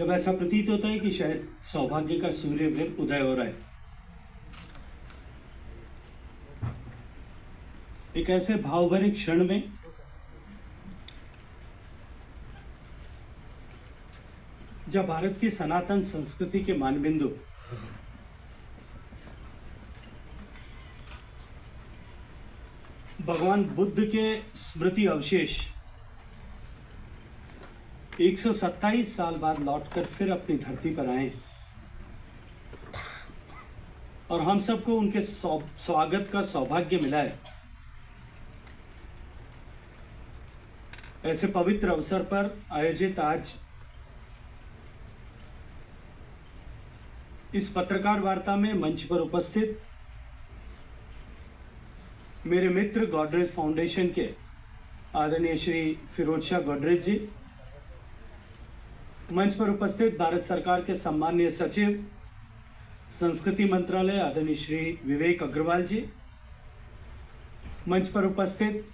जब ऐसा प्रतीत होता है कि शायद सौभाग्य का सूर्य फिर उदय हो रहा है। एक ऐसे भावभरे क्षण में जब भारत की सनातन संस्कृति के मानबिंदु भगवान बुद्ध के स्मृति अवशेष 127 साल बाद लौटकर फिर अपनी धरती पर आए और हम सबको उनके स्वागत का सौभाग्य मिला है। ऐसे पवित्र अवसर पर आयोजित आज इस पत्रकार वार्ता में मंच पर उपस्थित मेरे मित्र गोडरेज फाउंडेशन के आदरणीय श्री फिरोज शाह गोडरेज जी, मंच पर उपस्थित भारत सरकार के सम्माननीय सचिव संस्कृति मंत्रालय आदरणीय श्री विवेक अग्रवाल जी, मंच पर उपस्थित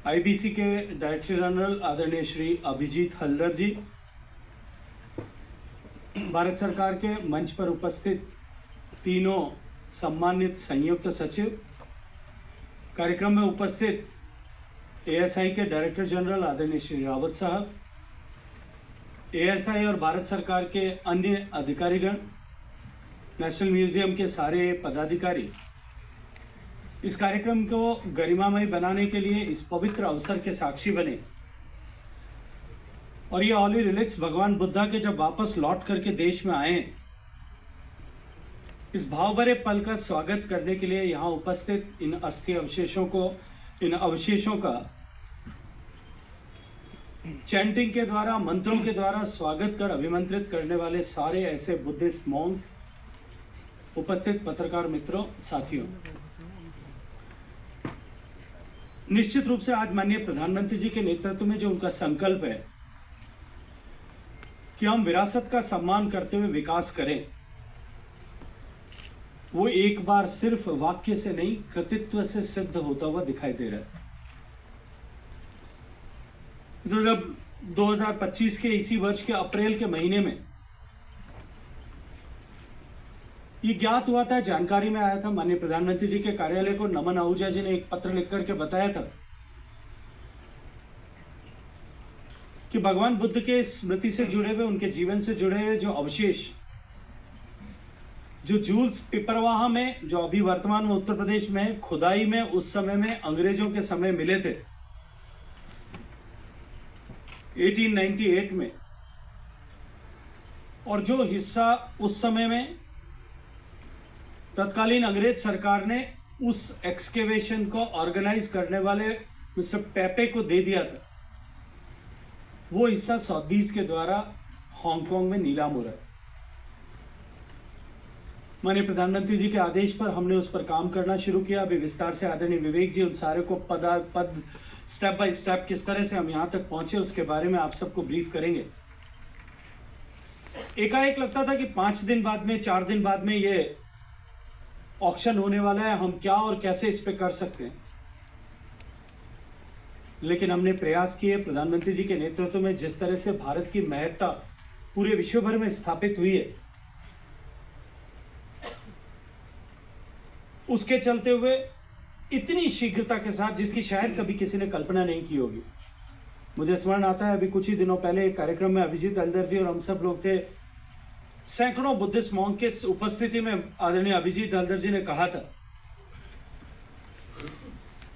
आईबीसी के डायरेक्टर जनरल आदरणीय श्री अभिजीत हल्दर जी, भारत सरकार के मंच पर उपस्थित तीनों सम्मानित संयुक्त सचिव, कार्यक्रम में उपस्थित एएसआई के डायरेक्टर जनरल आदरणीय श्री रावत साहब, एएसआई और भारत सरकार के अन्य अधिकारीगण, नेशनल म्यूजियम के सारे पदाधिकारी, इस कार्यक्रम को गरिमामय बनाने के लिए इस पवित्र अवसर के साक्षी बने और ये ऑली रिलिक्स भगवान बुद्धा के जब वापस लौट करके देश में आए, इस भावभरे पल का स्वागत करने के लिए यहाँ उपस्थित इन अस्थि अवशेषों को, इन अवशेषों का चैंटिंग के द्वारा, मंत्रों के द्वारा स्वागत कर अभिमंत्रित करने वाले सारे ऐसे बुद्धिस्ट मॉन्क्स, उपस्थित पत्रकार मित्रों, साथियों, निश्चित रूप से आज माननीय प्रधानमंत्री जी के नेतृत्व में जो उनका संकल्प है कि हम विरासत का सम्मान करते हुए विकास करें, वो एक बार सिर्फ वाक्य से नहीं, कृतित्व से सिद्ध होता हुआ दिखाई दे रहा है। तो जब 2025 के इसी वर्ष के अप्रैल के महीने में ये ज्ञात हुआ था, जानकारी में आया था, माननीय प्रधानमंत्री जी के कार्यालय को नमन आहूजा जी ने एक पत्र लिख करके बताया था कि भगवान बुद्ध के स्मृति से जुड़े हुए, उनके जीवन से जुड़े हुए जो अवशेष, जो जूल्स पिपरवाहा में, जो अभी वर्तमान में उत्तर प्रदेश में खुदाई में उस समय में अंग्रेजों के समय मिले थे 1898 में, और जो हिस्सा उस समय में तत्कालीन अंग्रेज सरकार ने उस एक्सकेवेशन को ऑर्गेनाइज करने वाले मिस्टर पेपे को दे दिया था, वो हिस्सा सॉथबीज के द्वारा हांगकांग में नीलाम हो रहा है। माननीय प्रधानमंत्री जी के आदेश पर हमने उस पर काम करना शुरू किया। अभी विस्तार से आदरणीय विवेक जी उन सारे को पद स्टेप बाय स्टेप किस तरह से हम यहाँ तक पहुंचे उसके बारे में आप सबको ब्रीफ करेंगे। एकाएक लगता था कि 5 दिन बाद में, 4 दिन बाद में ये ऑक्शन होने वाला है, हम क्या और कैसे इस पे कर सकते हैं, लेकिन हमने प्रयास किए। प्रधानमंत्री जी के नेतृत्व में जिस तरह से भारत की महत्ता पूरे विश्व भर में स्थापित हुई है, उसके चलते हुए इतनी शीघ्रता के साथ, जिसकी शायद कभी किसी ने कल्पना नहीं की होगी। मुझे स्मरण आता है, अभी कुछ ही दिनों पहले एक कार्यक्रम में अभिजीत हल्दर जी और हम सब लोग थे, सैकड़ों बुद्धिस्ट मॉन्क के उपस्थिति में आदरणीय अभिजीत हल्दर जी ने कहा था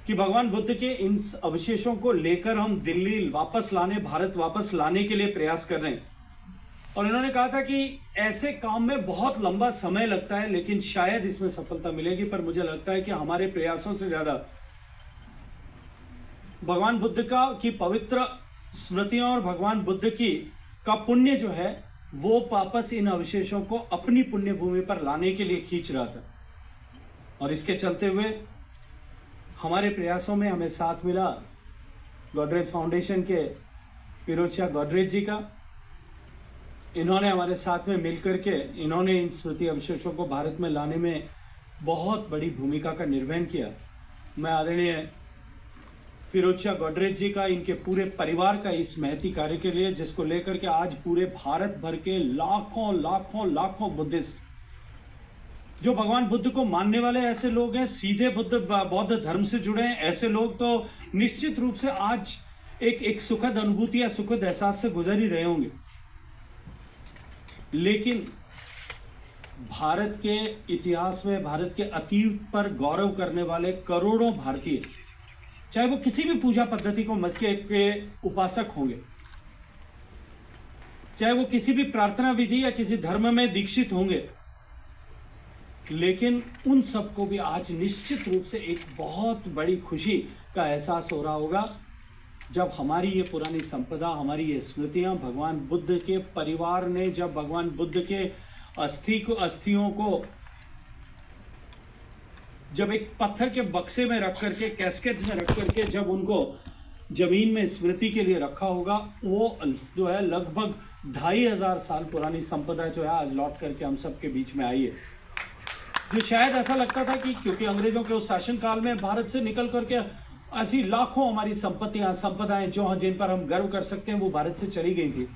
कि भगवान बुद्ध के इन अवशेषों को लेकर हम दिल्ली वापस लाने, भारत वापस लाने के लिए प्रयास कर रहे हैं। और इन्होंने कहा था कि ऐसे काम में बहुत लंबा समय लगता है, लेकिन शायद इसमें सफलता मिलेगी, पर मुझे लगता है कि हमारे प्रयासों से ज्यादा भगवान बुद्ध की पवित्र स्मृतियों और भगवान बुद्ध का पुण्य जो है वो वापस इन अवशेषों को अपनी पुण्य भूमि पर लाने के लिए खींच रहा था। और इसके चलते हुए हमारे प्रयासों में हमें साथ मिला गोडरेज फाउंडेशन के फिरोज शाह गोडरेज जी का। इन्होंने हमारे साथ में मिलकर के इन्होंने इन स्मृति अवशेषों को भारत में लाने में बहुत बड़ी भूमिका का निर्वहन किया। मैं आदरणीय फिरोज शाह गोडरेज जी का, इनके पूरे परिवार का इस महती कार्य के लिए, जिसको लेकर के आज पूरे भारत भर के लाखों लाखों लाखों बुद्धिस्ट जो भगवान बुद्ध को मानने वाले ऐसे लोग हैं, सीधे बौद्ध धर्म से जुड़े हैं, ऐसे लोग तो निश्चित रूप से आज एक सुखद अनुभूति या सुखद एहसास से गुजर ही रहे होंगे। लेकिन भारत के इतिहास में, भारत के अतीत पर गौरव करने वाले करोड़ों भारतीय, चाहे वो किसी भी पूजा पद्धति को मत के उपासक होंगे, चाहे वो किसी भी प्रार्थना विधि या किसी धर्म में दीक्षित होंगे, लेकिन उन सबको भी आज निश्चित रूप से एक बहुत बड़ी खुशी का एहसास हो रहा होगा जब हमारी ये पुरानी संपदा, हमारी ये स्मृतियां भगवान बुद्ध के परिवार ने, जब भगवान बुद्ध के अस्थियों को जब एक पत्थर के बक्से में रख करके, कैस्केट में रख करके जब उनको जमीन में स्मृति के लिए रखा होगा, वो जो है लगभग 2500 साल पुरानी संपदा जो है आज लौट करके हम सबके बीच में आई है। जो शायद ऐसा लगता था कि क्योंकि अंग्रेजों के उस शासन काल में भारत से निकल करके ऐसी लाखों हमारी संपत्तियां, संपदाएं जो जिन पर हम गर्व कर सकते हैं वो भारत से चली गई थी,